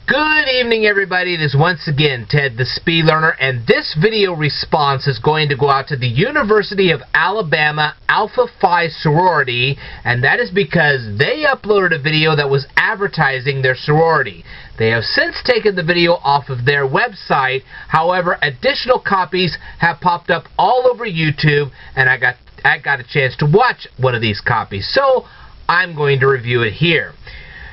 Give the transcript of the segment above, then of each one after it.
Good evening, everybody. It is once again Ted the Speed Learner, and this video response is going to go out to the University of Alabama Alpha Phi Sorority, and that is because they uploaded a video that was advertising their sorority. They have since taken the video off of their website. However, additional copies have popped up all over YouTube, and I got a chance to watch one of these copies, so I'm going to review it here.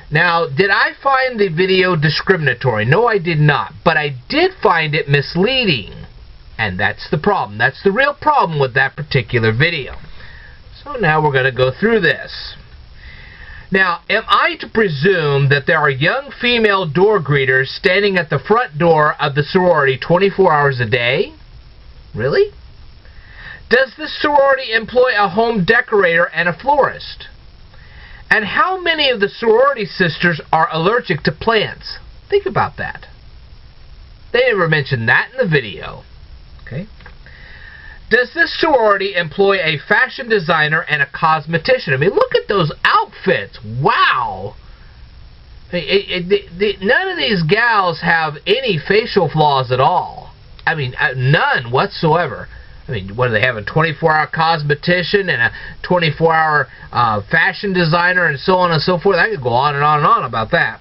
Now, did I find the video discriminatory? No, I did not. But I did find it misleading. And that's the problem. That's the real problem with that particular video. So now we're going to go through this. Now, am I to presume that there are young female door greeters standing at the front door of the sorority 24 hours a day? Really? Does this sorority employ a home decorator and a florist? And how many of the sorority sisters are allergic to plants? Think about that. They never mentioned that in the video. Okay. Does this sorority employ a fashion designer and a cosmetician? I mean, look at those outfits. Wow. None of these gals have any facial flaws at all. I mean, none whatsoever. I mean, what do they have, a 24-hour cosmetician and a 24-hour fashion designer and so on and so forth? I could go on and on and on about that.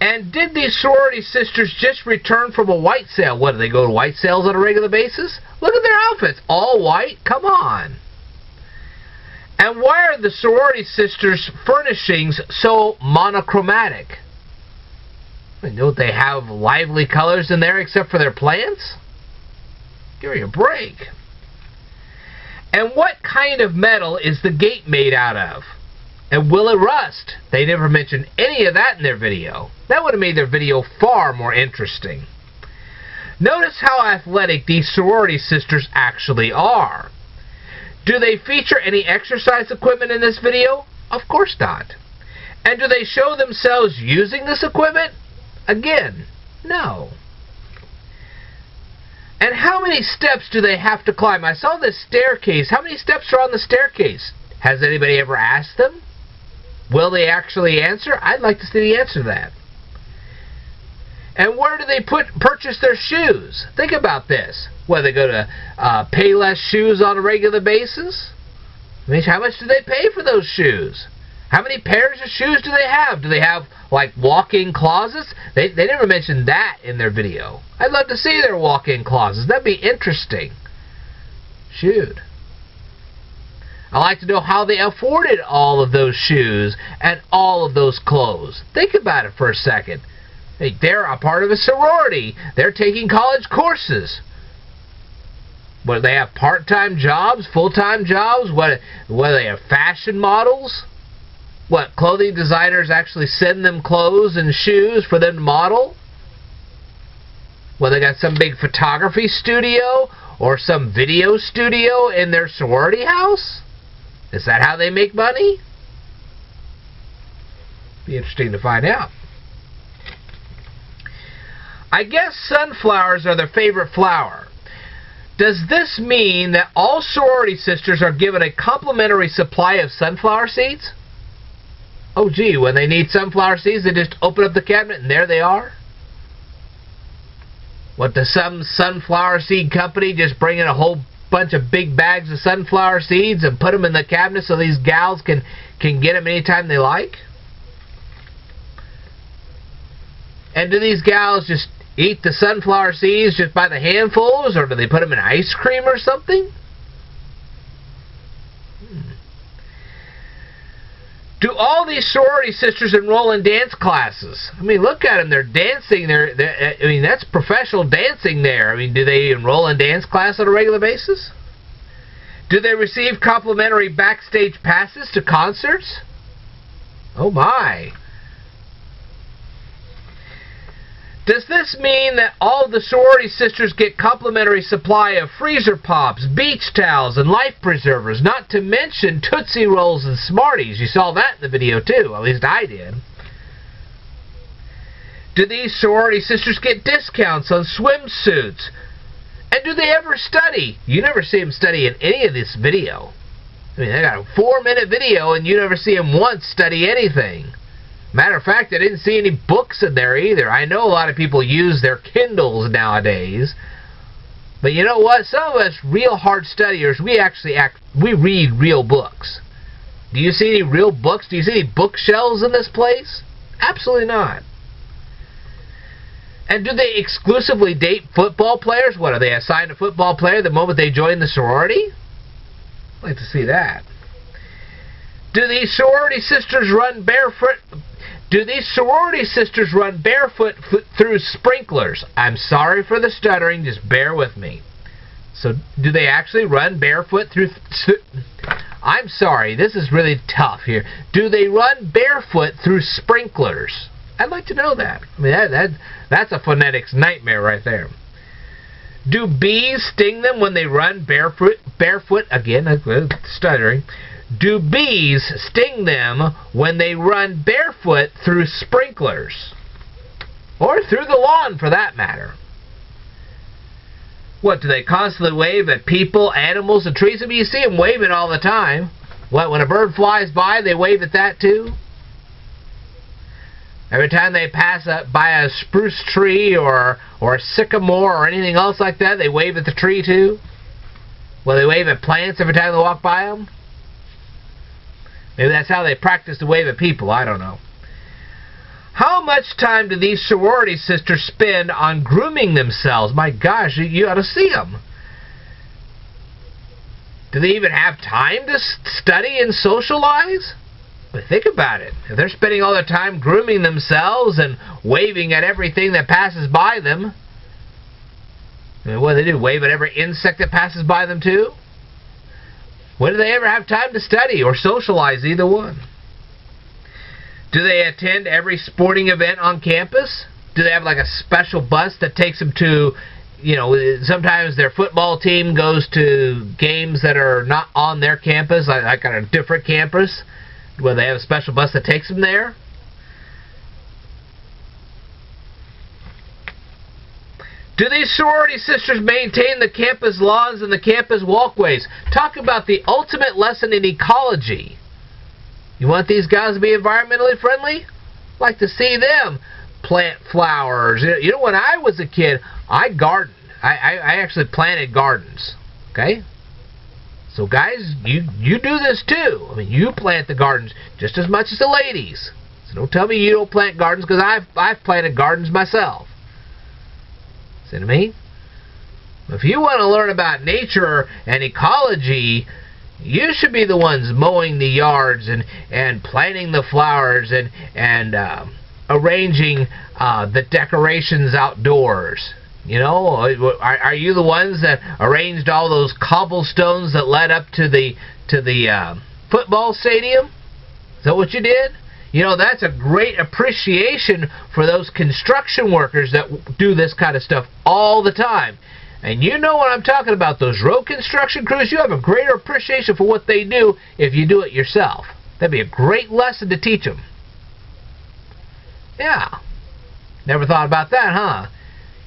And did these sorority sisters just return from a white sale? What, do they go to white sales on a regular basis? Look at their outfits. All white? Come on. And why are the sorority sisters' furnishings so monochromatic? I mean, don't they have lively colors in there except for their plants? Give me a break. And what kind of metal is the gate made out of? And will it rust? They never mentioned any of that in their video. That would have made their video far more interesting. Notice how athletic these sorority sisters actually are. Do they feature any exercise equipment in this video? Of course not. And do they show themselves using this equipment? Again, no. And how many steps do they have to climb? I saw this staircase. How many steps are on the staircase? Has anybody ever asked them? Will they actually answer? I'd like to see the answer to that. And where do they purchase their shoes? Think about this. Well, they go to Payless Shoes on a regular basis? I mean, how much do they pay for those shoes? How many pairs of shoes do they have? Do they have, like, walk-in closets? They never mentioned that in their video. I'd love to see their walk-in closets. That'd be interesting. Shoot. I'd like to know how they afforded all of those shoes and all of those clothes. Think about it for a second. Hey, they're a part of a sorority. They're taking college courses. What, do they have part-time jobs, full-time jobs? What, do they have fashion models? What, clothing designers actually send them clothes and shoes for them to model? Well, they got some big photography studio or some video studio in their sorority house? Is that how they make money? Be interesting to find out. I guess sunflowers are their favorite flower. Does this mean that all sorority sisters are given a complimentary supply of sunflower seeds? Oh, gee, when they need sunflower seeds, they just open up the cabinet and there they are? What, does some sunflower seed company just bring in a whole bunch of big bags of sunflower seeds and put them in the cabinet so these gals can get them anytime they like? And do these gals just eat the sunflower seeds just by the handfuls, or do they put them in ice cream or something? Do all these sorority sisters enroll in dance classes? I mean, look at them. They're dancing. I mean, that's professional dancing there. I mean, do they enroll in dance class on a regular basis? Do they receive complimentary backstage passes to concerts? Oh, my. Does this mean that all the sorority sisters get complimentary supply of freezer pops, beach towels, and life preservers, not to mention Tootsie Rolls and Smarties? You saw that in the video too, at least I did. Do these sorority sisters get discounts on swimsuits? And do they ever study? You never see them study in any of this video. I mean, they got a 4-minute video and you never see them once study anything. Matter of fact, I didn't see any books in there either. I know a lot of people use their Kindles nowadays. But you know what? Some of us real hard studiers, we read real books. Do you see any real books? Do you see any bookshelves in this place? Absolutely not. And do they exclusively date football players? What, are they assigned a football player the moment they join the sorority? I'd like to see that. Do these sorority sisters run barefoot? Do these sorority sisters run barefoot through sprinklers? I'm sorry for the stuttering, just bear with me. So, do they actually run barefoot through... I'm sorry, this is really tough here. Do they run barefoot through sprinklers? I'd like to know that. I mean, that's a phonetics nightmare right there. Do bees sting them when they run barefoot? Again, stuttering. Do bees sting them when they run barefoot through sprinklers? Or through the lawn, for that matter? What, do they constantly wave at people, animals, and trees? I mean, you see them waving all the time. What, when a bird flies by, they wave at that too? Every time they pass by a spruce tree or a sycamore or anything else like that, they wave at the tree too? Well, they wave at plants every time they walk by them? Maybe that's how they practice to wave at people. I don't know. How much time do these sorority sisters spend on grooming themselves? My gosh, you ought to see them. Do they even have time to study and socialize? But think about it. If they're spending all their time grooming themselves and waving at everything that passes by them, I mean, what do they do? Wave at every insect that passes by them too? When do they ever have time to study or socialize? Either one. Do they attend every sporting event on campus? Do they have like a special bus that takes them to, you know, sometimes their football team goes to games that are not on their campus, like on a different campus, where they have a special bus that takes them there? Do these sorority sisters maintain the campus lawns and the campus walkways? Talk about the ultimate lesson in ecology. You want these guys to be environmentally friendly? I'd like to see them plant flowers. You know, when I was a kid, I gardened. I actually planted gardens. Okay? So guys, you do this too. I mean, you plant the gardens just as much as the ladies. So don't tell me you don't plant gardens, because I've planted gardens myself. See what I mean? If you want to learn about nature and ecology, you should be the ones mowing the yards and planting the flowers and arranging the decorations outdoors. You know, are you the ones that arranged all those cobblestones that led up to the football stadium? Is that what you did? You know, that's a great appreciation for those construction workers that do this kind of stuff all the time. And you know what I'm talking about, those road construction crews, you have a greater appreciation for what they do if you do it yourself. That'd be a great lesson to teach them. Yeah. Never thought about that, huh?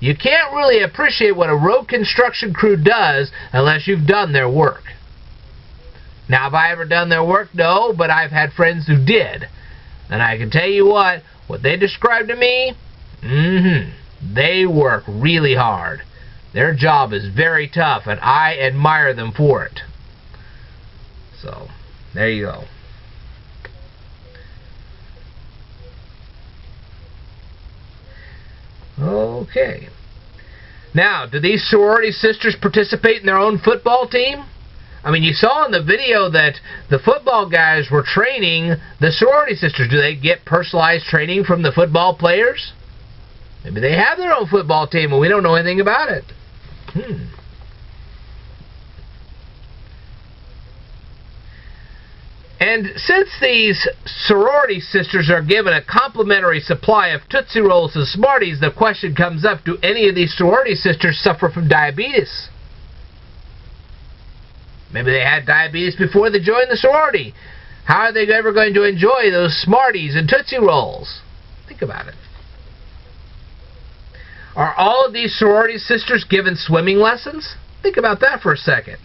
You can't really appreciate what a road construction crew does unless you've done their work. Now, have I ever done their work? No, but I've had friends who did. And I can tell you what they described to me, they work really hard. Their job is very tough, and I admire them for it. So, there you go. Okay. Now, do these sorority sisters participate in their own football team? I mean, you saw in the video that the football guys were training the sorority sisters. Do they get personalized training from the football players? Maybe they have their own football team and we don't know anything about it. And since these sorority sisters are given a complimentary supply of Tootsie Rolls and Smarties, the question comes up, do any of these sorority sisters suffer from diabetes? Maybe they had diabetes before they joined the sorority. How are they ever going to enjoy those Smarties and Tootsie Rolls? Think about it. Are all of these sorority sisters given swimming lessons? Think about that for a second.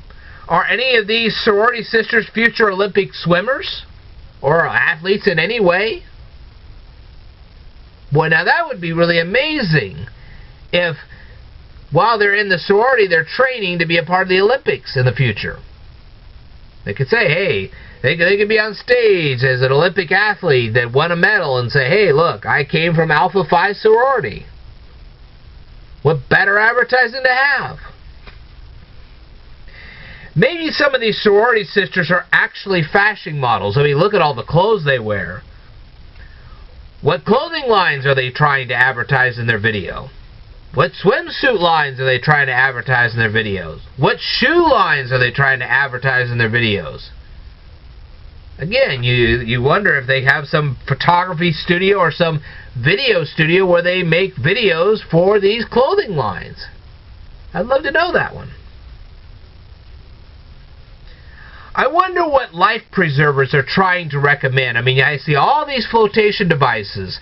Are any of these sorority sisters future Olympic swimmers? Or athletes in any way? Boy, now that would be really amazing if, while they're in the sorority, they're training to be a part of the Olympics in the future. They could say, hey, they could be on stage as an Olympic athlete that won a medal and say, hey, look, I came from Alpha Phi sorority. What better advertising to have? Maybe some of these sorority sisters are actually fashion models. I mean, look at all the clothes they wear. What clothing lines are they trying to advertise in their video? What swimsuit lines are they trying to advertise in their videos? What shoe lines are they trying to advertise in their videos? Again, you wonder if they have some photography studio or some video studio where they make videos for these clothing lines. I'd love to know that one. I wonder what life preservers are trying to recommend. I mean, I see all these flotation devices.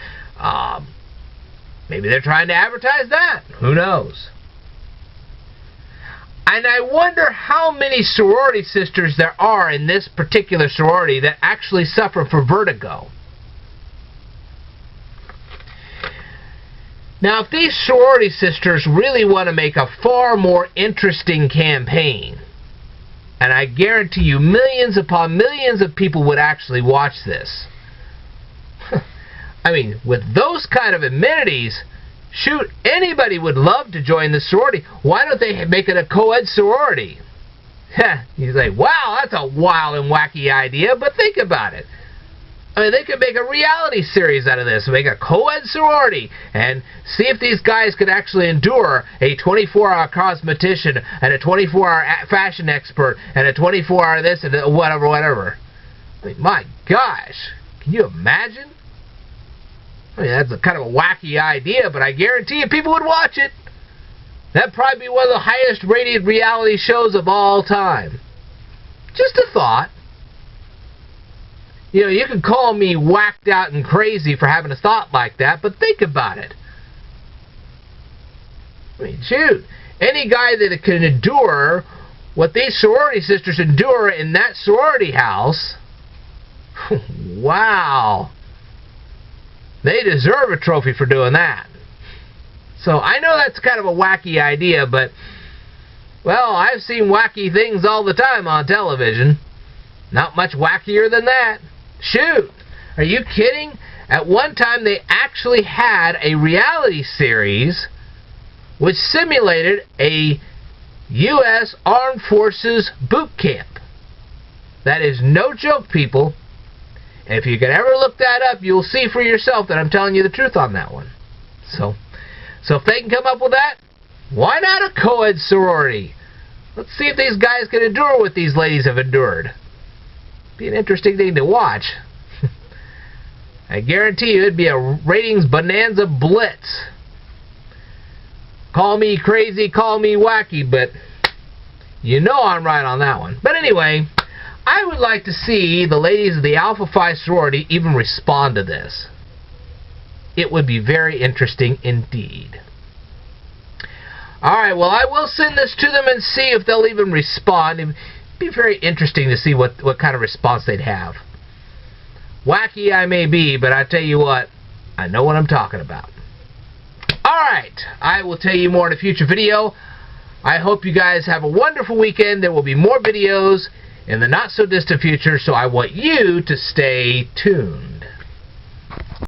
Maybe they're trying to advertise that. Who knows? And I wonder how many sorority sisters there are in this particular sorority that actually suffer from vertigo. Now, if these sorority sisters really want to make a far more interesting campaign, and I guarantee you millions upon millions of people would actually watch this. I mean, with those kind of amenities, shoot, anybody would love to join the sorority. Why don't they make it a co-ed sorority? You say, wow, that's a wild and wacky idea, but think about it. I mean, they could make a reality series out of this, make a co-ed sorority, and see if these guys could actually endure a 24-hour cosmetician, and a 24-hour fashion expert, and a 24-hour this, and whatever, whatever. I mean, my gosh, can you imagine? I mean, that's a kind of a wacky idea, but I guarantee you people would watch it. That'd probably be one of the highest rated reality shows of all time. Just a thought. You know, you can call me whacked out and crazy for having a thought like that, but think about it. I mean, shoot, any guy that can endure what these sorority sisters endure in that sorority house, wow, they deserve a trophy for doing that. So I know that's kind of a wacky idea, but, well, I've seen wacky things all the time on television. Not much wackier than that. Shoot, are you kidding? At one time they actually had a reality series which simulated a U.S. Armed Forces boot camp. That is no joke, people. And if you can ever look that up, you'll see for yourself that I'm telling you the truth on that one. So if they can come up with that, why not a co-ed sorority? Let's see if these guys can endure what these ladies have endured. Be an interesting thing to watch. I guarantee you it'd be a ratings bonanza blitz. Call me crazy, call me wacky, but you know I'm right on that one. But anyway, I would like to see the ladies of the Alpha Phi sorority even respond to this. It would be very interesting indeed. Alright, well, I will send this to them and see if they'll even respond. It'd be very interesting to see what kind of response they'd have. Wacky I may be, but I tell you what, I know what I'm talking about. Alright, I will tell you more in a future video. I hope you guys have a wonderful weekend. There will be more videos in the not so distant future, so I want you to stay tuned.